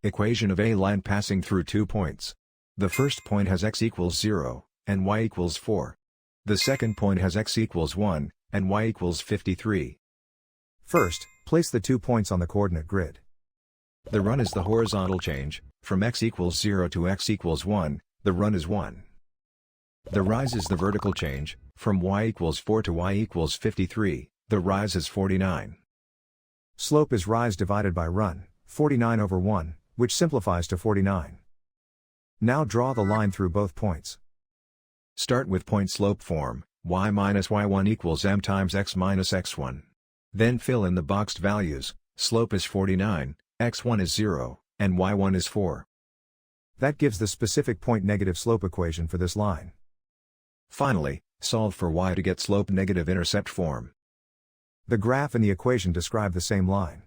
Equation of a line passing through 2 points. The first point has x equals 0, and y equals 4. The second point has x equals 1, and y equals 53. First, place the 2 points on the coordinate grid. The run is the horizontal change, from x equals 0 to x equals 1, the run is 1. The rise is the vertical change, from y equals 4 to y equals 53, the rise is 49. Slope is rise divided by run, 49 over 1, which simplifies to 49. Now draw the line through both points. Start with point slope form, y minus y1 equals m times x minus x1. Then fill in the boxed values, slope is 49, x1 is 0, and y1 is 4. That gives the specific point negative slope equation for this line. Finally, solve for y to get slope negative intercept form. The graph and the equation describe the same line.